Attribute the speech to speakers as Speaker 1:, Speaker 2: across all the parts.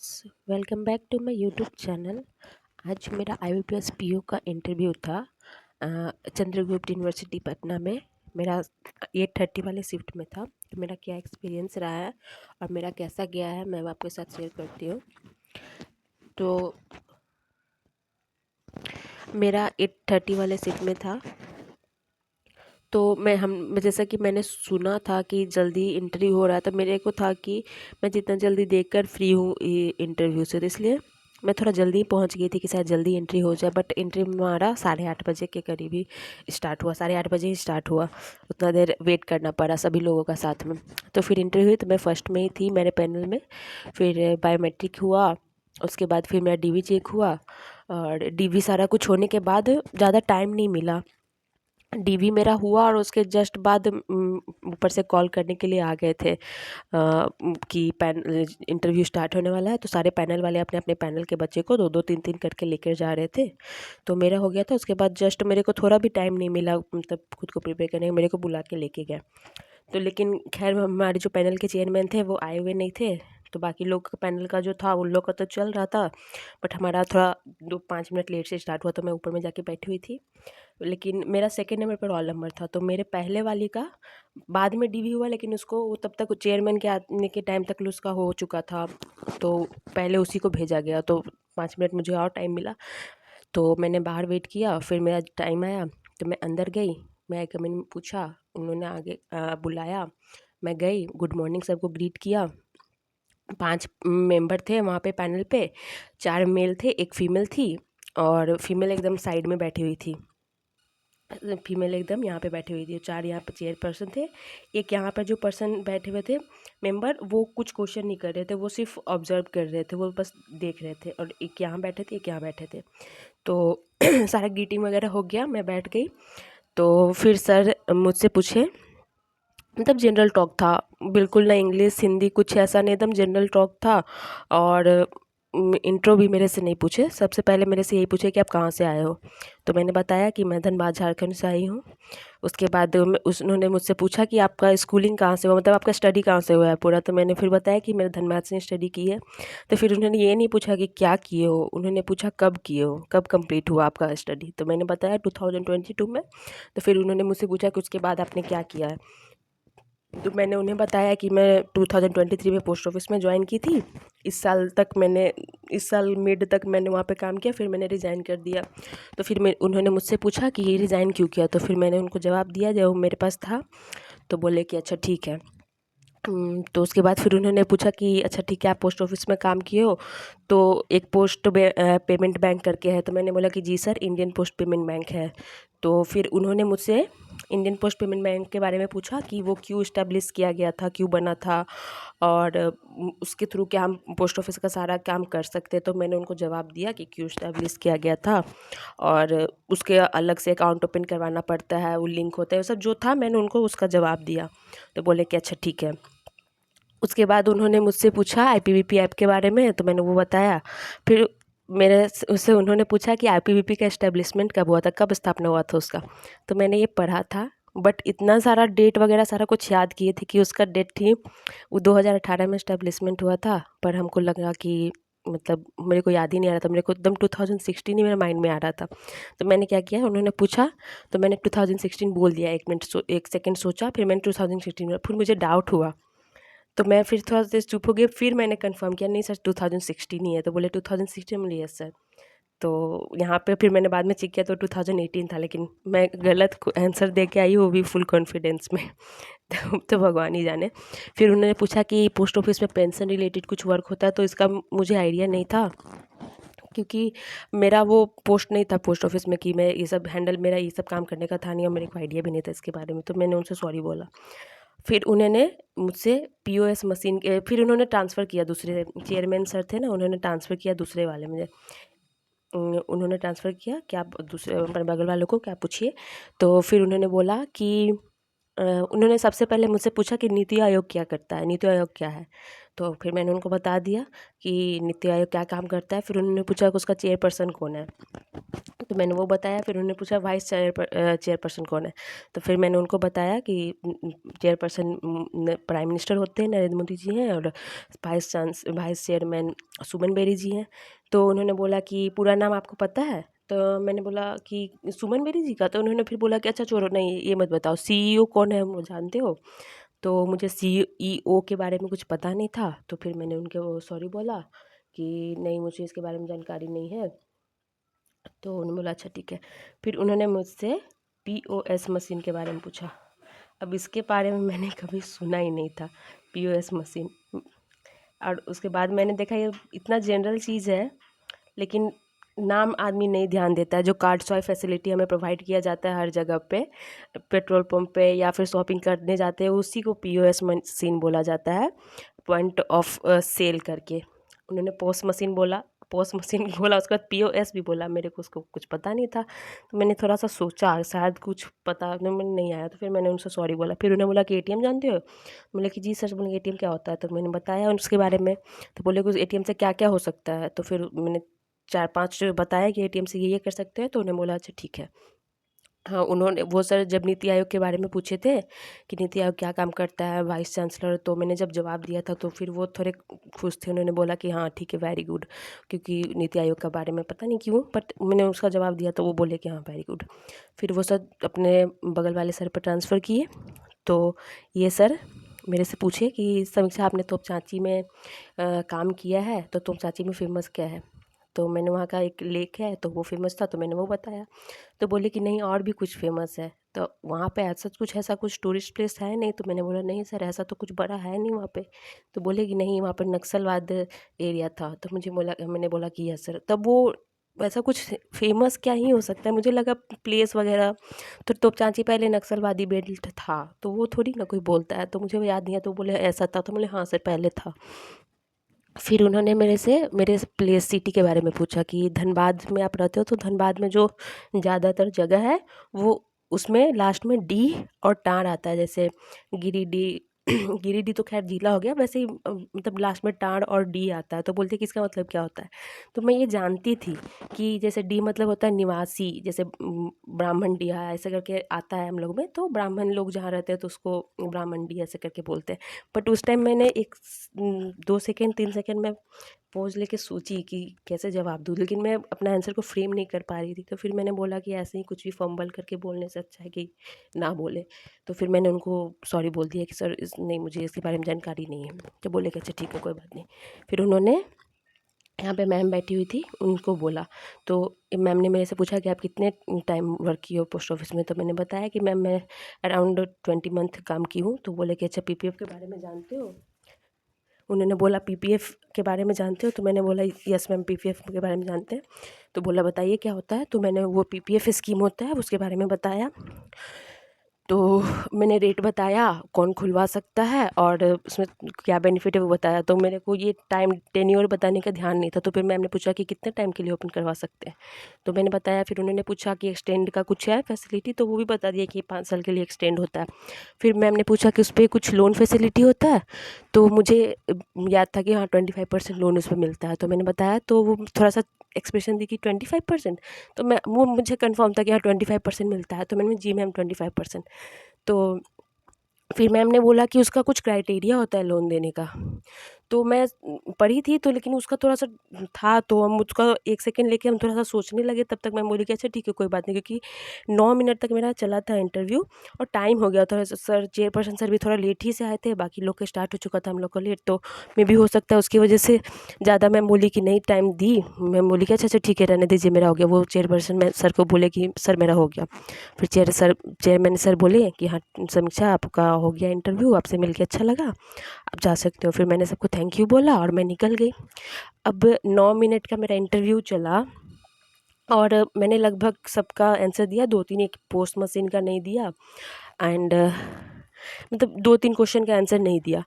Speaker 1: Friends, welcome back to my YouTube channel. आज मेरा IBPS PO का इंटरव्यू था चंद्रगुप्त यूनिवर्सिटी पटना में। मेरा 8:30 वाले शिफ्ट में था। तो मेरा क्या एक्सपीरियंस रहा है और मेरा कैसा गया है मैं आपके साथ शेयर करती हूँ। तो मेरा 8:30 वाले शिफ्ट में था। तो जैसा कि मैंने सुना था कि जल्दी इंटरव्यू हो रहा है, तो मेरे को था कि मैं जितना जल्दी देखकर फ्री हूँ इंटरव्यू से, तो इसलिए मैं थोड़ा जल्दी पहुँच गई थी कि शायद जल्दी एंट्री हो जाए। बट इंटरव्यू हमारा 8:30 बजे के करीब ही स्टार्ट हुआ, 8:30 बजे ही स्टार्ट हुआ। उतना देर वेट करना पड़ा सभी लोगों का साथ में। तो फिर इंटरव्यू हुई, तो मैं फर्स्ट में ही थी मेरे पैनल में। फिर बायोमेट्रिक हुआ, उसके बाद फिर मेरा DV चेक हुआ। और DV सारा कुछ होने के बाद ज़्यादा टाइम नहीं मिला। DV मेरा हुआ और उसके जस्ट बाद ऊपर से कॉल करने के लिए आ गए थे कि इंटरव्यू स्टार्ट होने वाला है। तो सारे पैनल वाले अपने अपने पैनल के बच्चे को 2-2 3-3 करके लेकर जा रहे थे। तो मेरा हो गया था। उसके बाद जस्ट मेरे को थोड़ा भी टाइम नहीं मिला, मतलब खुद को प्रिपेयर करने का। मेरे को बुला के लेके गए। तो लेकिन खैर हमारे जो पैनल के चेयरमैन थे वो आए हुए नहीं थे। तो बाकी लोग का पैनल का जो था उन लोग का तो चल रहा था, बट हमारा थोड़ा 2-5 मिनट लेट से स्टार्ट हुआ। तो मैं ऊपर में जाके बैठी हुई थी। लेकिन मेरा सेकंड नंबर पर रोल नंबर था। तो मेरे पहले वाली का बाद में DV हुआ, लेकिन उसको तब तक चेयरमैन के आने के टाइम तक उसका हो चुका था। तो पहले उसी को भेजा गया। तो 5 मिनट मुझे और टाइम मिला। तो मैंने बाहर वेट किया। फिर मेरा टाइम आया तो मैं अंदर गई। मैं कमिंग पूछा, उन्होंने आगे बुलाया। मैं गई, गुड मॉर्निंग सबको ग्रीट किया। 5 मेंबर थे वहाँ पे पैनल पे। 4 मेल थे, 1 फीमेल थी। और फीमेल एकदम साइड में बैठी हुई थी। फीमेल एकदम यहाँ पे बैठी हुई थी। 4 यहाँ पे चेयर पर्सन थे। एक यहाँ पर जो पर्सन बैठे हुए थे मेंबर, वो कुछ क्वेश्चन नहीं कर रहे थे, वो सिर्फ ऑब्जर्व कर रहे थे, वो बस देख रहे थे। और एक यहाँ बैठे थे, एक यहाँ बैठे थे। तो सारा ग्रीटिंग वगैरह हो गया, मैं बैठ गई। तो फिर सर मुझसे पूछे, मतलब जनरल टॉक था, बिल्कुल ना इंग्लिश हिंदी कुछ ऐसा नहीं, एकदम जनरल टॉक था। और इंट्रो भी मेरे से नहीं पूछे। सबसे पहले मेरे से यही पूछे कि आप कहाँ से आए हो। तो मैंने बताया कि मैं धनबाद झारखंड से आई हूँ। उसके बाद उन्होंने मुझसे पूछा कि आपका स्कूलिंग कहाँ से हुआ, मतलब आपका स्टडी कहाँ से हुआ है पूरा। तो मैंने फिर बताया कि मेरे धनबाद से स्टडी की है। तो फिर उन्होंने ये नहीं पूछा कि क्या किए हो, उन्होंने पूछा कब किए हो, कब कंप्लीट हुआ आपका स्टडी। तो मैंने बताया 2022 में। तो फिर उन्होंने मुझसे पूछा कि उसके बाद आपने क्या किया है। तो मैंने उन्हें बताया कि मैं 2023 में पोस्ट ऑफिस में ज्वाइन की थी। इस साल मिड तक मैंने वहाँ पे काम किया, फिर मैंने रिज़ाइन कर दिया। तो फिर उन्होंने मुझसे पूछा कि ये रिज़ाइन क्यों किया। तो फिर मैंने उनको जवाब दिया जो मेरे पास था। तो बोले कि अच्छा ठीक है। तो उसके बाद फिर उन्होंने पूछा कि अच्छा ठीक है, आप पोस्ट ऑफिस में काम किए हो तो एक पेमेंट बैंक करके है। तो मैंने बोला कि जी sir, Indian post payment bank है। तो फिर उन्होंने मुझसे इंडियन पोस्ट पेमेंट बैंक के बारे में पूछा कि वो क्यों इस्टेब्लिश किया गया था, क्यों बना था, और उसके थ्रू क्या हम पोस्ट ऑफिस का सारा काम कर सकते हैं। तो मैंने उनको जवाब दिया कि क्यों इस्टेब्लिश किया गया था, और उसके अलग से अकाउंट ओपन करवाना पड़ता है, वो लिंक होता है, वो सब जो था मैंने उनको उसका जवाब दिया। तो बोले कि अच्छा ठीक है। उसके बाद उन्होंने मुझसे पूछा IPVP ऐप के बारे में, तो मैंने वो बताया। फिर मेरे उससे उन्होंने पूछा कि IPVP का इस्टेब्लिशमेंट कब हुआ था, कब स्थापना हुआ था उसका। तो मैंने ये पढ़ा था, बट इतना सारा डेट वगैरह सारा कुछ याद किए थे कि उसका डेट थी वो 2018 में इस्टेब्लिशमेंट हुआ था। पर हमको लगा कि मतलब मेरे को याद ही नहीं आ रहा था, मेरे को एकदम 2016 ही मेरे माइंड में आ रहा था। तो मैंने क्या किया, उन्होंने पूछा तो मैंने 2016 बोल दिया। 1 सेकंड सोचा, फिर मैंने 2016 बोला। फिर मुझे डाउट हुआ, तो मैं फिर थोड़ा देर चुप हो गई। फिर मैंने कंफर्म किया, नहीं सर 2016 ही है। तो बोले 2016 में यस सर। तो यहाँ पे फिर मैंने बाद में चेक किया तो 2018 था, लेकिन मैं गलत आंसर दे के आई, वो भी फुल कॉन्फिडेंस में। तो भगवान ही जाने। फिर उन्होंने पूछा कि पोस्ट ऑफिस में पेंशन रिलेटेड कुछ वर्क होता है, तो इसका मुझे आइडिया नहीं था, क्योंकि मेरा वो पोस्ट नहीं था पोस्ट ऑफिस में कि मैं ये सब हैंडल, मेरा ये सब काम करने का था नहीं, और मेरे को आइडिया भी नहीं था इसके बारे में। तो मैंने उनसे सॉरी बोला। फिर उन्होंने मुझसे POS मशीन के फिर उन्होंने ट्रांसफ़र किया, दूसरे चेयरमैन सर थे ना, उन्होंने ट्रांसफ़र किया दूसरे वाले में। उन्होंने ट्रांसफ़र किया कि आप दूसरे अपने बगल वालों को क्या पूछिए। तो फिर उन्होंने बोला कि उन्होंने सबसे पहले मुझसे पूछा कि नीति आयोग क्या करता है, नीति आयोग क्या है। तो फिर मैंने उनको बता दिया कि नीति आयोग क्या काम करता है। फिर उन्होंने पूछा कि उसका चेयरपर्सन कौन है। तो मैंने वो बताया। फिर उन्होंने पूछा वाइस चेयरपर्सन कौन है, तो फिर मैंने उनको बताया कि चेयरपर्सन प्राइम मिनिस्टर होते हैं, नरेंद्र मोदी जी हैं, और वाइस चेयरमैन सुमन बेरी जी हैं। तो उन्होंने बोला कि पूरा नाम आपको पता है? तो मैंने बोला कि सुमन बेरी जी का। तो उन्होंने फिर बोला कि अच्छा छोड़ो, नहीं ये मत बताओ, सीईओ कौन है वो जानते हो? तो मुझे सीईओ के बारे में कुछ पता नहीं था। तो फिर मैंने उनको सॉरी बोला कि नहीं, मुझे इसके बारे में जानकारी नहीं है। तो उन्होंने बोला अच्छा ठीक है। फिर उन्होंने मुझसे पीओएस मशीन के बारे में पूछा। अब इसके बारे में मैंने कभी सुना ही नहीं था, पीओएस मशीन। और उसके बाद मैंने देखा ये इतना जनरल चीज़ है, लेकिन नाम आदमी नहीं ध्यान देता है। जो कार्ड स्वाइप फैसिलिटी हमें प्रोवाइड किया जाता है हर जगह पे, पेट्रोल पंप पे या फिर शॉपिंग करने जाते हैं, उसी को पीओएस मशीन बोला जाता है, पॉइंट ऑफ सेल करके। उन्होंने पोस मशीन बोला, पोस मशीन बोला, उसके बाद पीओएस भी बोला। मेरे को उसको कुछ पता नहीं था, तो मैंने थोड़ा सा सोचा शायद कुछ पता नहीं आया। तो फिर मैंने उनसे सॉरी बोला। फिर उन्होंने बोला कि एटीएम जानते हो? बोले कि जी सर। बोले एटीएम क्या होता है? तो मैंने बताया उसके बारे में। तो बोले कि एटीएम से क्या क्या हो सकता है? तो फिर मैंने 4-5 बताया कि एटीएम से ये कर सकते हैं। तो उन्होंने बोला अच्छा ठीक है। हाँ, उन्होंने वो सर जब नीति आयोग के बारे में पूछे थे कि नीति आयोग क्या काम करता है, वाइस चांसलर, तो मैंने जब जवाब दिया था तो फिर वो थोड़े खुश थे। उन्होंने बोला कि हाँ ठीक है, वेरी गुड, क्योंकि नीति आयोग के बारे में पता नहीं क्यों, बट मैंने उसका जवाब दिया तो वो बोले कि हाँ वेरी गुड। फिर वो सर अपने बगल वाले सर पर ट्रांसफ़र किए। तो ये सर मेरे से पूछे कि समीक्षा, आपने तोपचांची में काम किया है, तो तोपचांची में फेमस क्या है? तो मैंने वहाँ का एक लेक है तो वो फेमस था, तो मैंने वो बताया। तो बोले कि नहीं और भी कुछ फेमस है। तो वहाँ पे ऐसा कुछ टूरिस्ट प्लेस है नहीं? तो मैंने बोला नहीं सर, ऐसा तो कुछ बड़ा है नहीं वहाँ पे। तो बोले कि नहीं, वहाँ पर नक्सलवाद एरिया था। तो मैंने बोला कि यस सर। तब वो वैसा कुछ फेमस क्या ही हो सकता है, मुझे लगा प्लेस वगैरह। तो तोपचांची पहले नक्सलवादी बेल्ट था, तो वो थोड़ी ना कोई बोलता है, तो मुझे वो याद नहीं है। तो बोले ऐसा था, तो बोले हाँ सर पहले था। फिर उन्होंने मेरे प्लेस सिटी के बारे में पूछा कि धनबाद में आप रहते हो, तो धनबाद में जो ज़्यादातर जगह है वो उसमें लास्ट में डी और टार आता है। जैसे गिरिडीह गिरिडीह तो खैर जिला हो गया, वैसे ही मतलब लास्ट में टार और डी आता है। तो बोलते कि इसका मतलब क्या होता है? तो मैं ये जानती थी कि जैसे डी मतलब होता है निवासी, जैसे ब्राह्मण डिहा ऐसे करके आता है हम लोग में, तो ब्राह्मण लोग जहाँ रहते हैं तो उसको ब्राह्मण डी ऐसे करके बोलते हैं। बट उस टाइम मैंने 2 सेकेंड 3 सेकेंड में पॉज़ लेके सोची कि कैसे जवाब दूँ, लेकिन मैं अपना आंसर को फ्रेम नहीं कर पा रही थी। तो फिर मैंने बोला कि ऐसे ही कुछ भी फंबल करके बोलने से अच्छा है कि ना बोले। तो फिर मैंने उनको सॉरी बोल दिया कि सर नहीं, मुझे इसके बारे में जानकारी नहीं है। तो बोले कि अच्छा ठीक है, कोई बात नहीं। फिर उन्होंने, यहाँ पे मैम बैठी हुई थी, उनको बोला। तो मैम ने मेरे से पूछा कि आप कितने टाइम वर्क किए हो पोस्ट ऑफिस में? तो मैंने बताया कि मैम मैं अराउंड 20 मंथ काम की हूँ। तो बोले कि अच्छा पीपीएफ के बारे में जानते हो? उन्होंने बोला पीपीएफ के बारे में जानते हो? तो मैंने बोला यस मैम, पीपीएफ के बारे में जानते हैं। तो बोला बताइए क्या होता है? तो मैंने वो पीपीएफ स्कीम होता है उसके बारे में बताया। तो मैंने रेट बताया, कौन खुलवा सकता है और उसमें क्या बेनिफिट है वो बताया। तो मेरे को ये टाइम टेन्योर बताने का ध्यान नहीं था। तो फिर मैम ने पूछा कि कितने टाइम के लिए ओपन करवा सकते हैं? तो मैंने बताया। फिर उन्होंने पूछा कि एक्सटेंड का कुछ है फैसिलिटी? तो वो भी बता दिया कि 5 साल के लिए एक्सटेंड होता है। फिर मैम ने पूछा कि उस पर कुछ लोन फैसिलिटी होता है? तो मुझे याद था कि हाँ 25% लोन उस पर मिलता है। तो मैंने बताया, तो वो थोड़ा सा एक्सप्रेशन दी कि 25%। तो वो मुझे कंफर्म था कि हाँ 25% मिलता है। तो मैंने जी मैम 25%। तो फिर मैम ने बोला कि उसका कुछ क्राइटेरिया होता है लोन देने का। तो मैं पढ़ी थी तो, लेकिन उसका थोड़ा-सा था, तो हम उसका 1 सेकंड लेके हम थोड़ा-सा सोचने लगे। तब तक मैं बोली कि अच्छा ठीक है, कोई बात नहीं, क्योंकि 9 मिनट तक मेरा चला था इंटरव्यू और टाइम हो गया था। सर चेयरपर्सन सर भी थोड़ा लेट ही से आए थे, बाकी लोग का स्टार्ट हो चुका था, हम लोग का लेट। तो मे बी हो सकता है उसकी वजह से ज़्यादा मैम बोली कि नहीं टाइम दी। मैम बोली कि अच्छा अच्छा ठीक है, रहने दीजिए, मेरा हो गया। वो चेयरपर्सन मैं सर को बोले कि सर मेरा हो गया। फिर चेयरमैन सर बोले कि हाँ समीक्षा, आपका हो गया इंटरव्यू, आपसे मिलके अच्छा लगा, आप जा सकते हो। फिर मैंने सबको थैंक यू बोला और मैं निकल गई। अब 9 मिनट का मेरा इंटरव्यू चला और मैंने लगभग सबका आंसर दिया। 2-3 एक पोस्ट मशीन का नहीं दिया एंड मतलब 2-3 क्वेश्चन का आंसर नहीं दिया,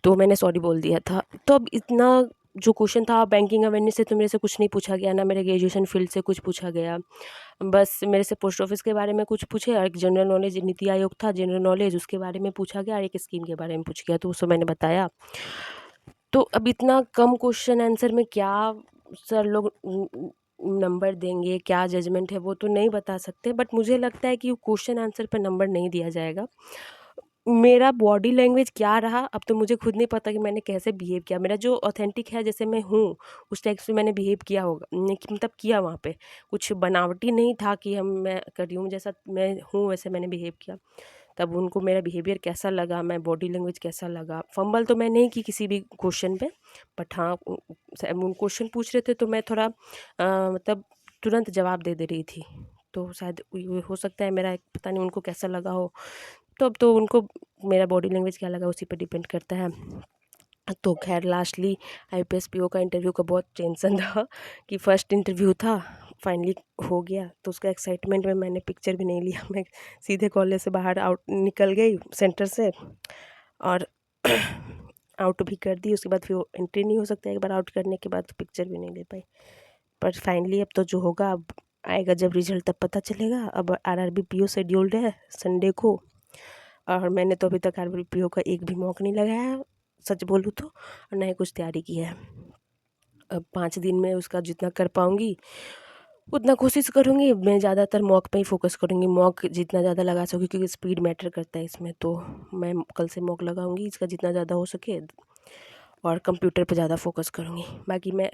Speaker 1: तो मैंने सॉरी बोल दिया था। तो अब इतना जो क्वेश्चन था बैंकिंग अवेयरनेस से तो मेरे से कुछ नहीं पूछा गया, ना मेरे ग्रेजुएशन फील्ड से कुछ पूछा गया। बस मेरे से पोस्ट ऑफिस के बारे में कुछ पूछे और एक जनरल नॉलेज नीति आयोग था, जनरल नॉलेज उसके बारे में पूछा गया और एक स्कीम के बारे में पूछ गया, तो उसको मैंने बताया। तो अब इतना कम क्वेश्चन आंसर में क्या सर लोग नंबर देंगे, क्या जजमेंट है वो तो नहीं बता सकते, बट मुझे लगता है कि क्वेश्चन आंसर पे नंबर नहीं दिया जाएगा। मेरा बॉडी लैंग्वेज क्या रहा अब तो मुझे खुद नहीं पता कि मैंने कैसे बिहेव किया। मेरा जो ऑथेंटिक है जैसे मैं हूँ उस टाइप से मैंने बिहेव किया होगा, मतलब किया वहाँ पे। कुछ बनावटी नहीं था कि मैं कर रही हूँ, जैसा मैं हूँ वैसे मैंने बिहेव किया। तब उनको मेरा बिहेवियर कैसा लगा, मैं बॉडी लैंग्वेज कैसा लगा। फंबल तो मैं नहीं की किसी भी क्वेश्चन पे, बट हाँ क्वेश्चन पूछ रहे थे तो मैं थोड़ा मतलब तुरंत जवाब दे रही थी। तो शायद ये हो सकता है मेरा, पता नहीं उनको कैसा लगा हो। तो अब तो उनको मेरा बॉडी लैंग्वेज क्या लगा उसी पे डिपेंड करता है। तो खैर लास्टली आईपीएस पीओ का इंटरव्यू का बहुत टेंशन था कि फर्स्ट इंटरव्यू था, फाइनली हो गया। तो उसका एक्साइटमेंट में मैंने पिक्चर भी नहीं लिया, मैं सीधे कॉलेज से बाहर आउट निकल गई सेंटर से, और आउट भी कर दी। उसके बाद फिर एंट्री नहीं हो सकता एक बार आउट करने के बाद, तो पिक्चर भी नहीं ले पाई। पर फाइनली अब तो जो होगा अब आएगा जब रिजल्ट तब पता चलेगा। अब आरआरबी पीओ शेड्यूल्ड है संडे को, और मैंने तो अभी तक आरआरबी पीओ का एक भी मॉक नहीं लगाया सच बोलूँ तो, और ना ही कुछ तैयारी की है। अब 5 दिन में उसका जितना कर पाऊँगी उतना कोशिश करूँगी। मैं ज़्यादातर मॉक पे ही फोकस करूँगी, मॉक जितना ज़्यादा लगा सकूँ क्योंकि स्पीड मैटर करता है इसमें। तो मैं कल से मॉक लगाऊँगी इसका जितना ज़्यादा हो सके, और कंप्यूटर पे ज़्यादा फोकस करूँगी। बाकी मैं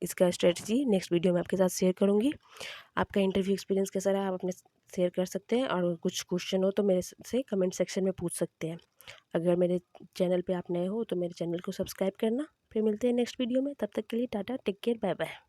Speaker 1: इसका स्ट्रेटजी नेक्स्ट वीडियो में आपके साथ शेयर करूँगी। आपका इंटरव्यू एक्सपीरियंस कैसा रहा आप अपने शेयर कर सकते हैं, और कुछ क्वेश्चन हो तो मेरे से कमेंट सेक्शन में पूछ सकते हैं। अगर मेरे चैनल पे आप नए हो तो मेरे चैनल को सब्सक्राइब करना। फिर मिलते हैं नेक्स्ट वीडियो में, तब तक के लिए tata, take care, bye bye.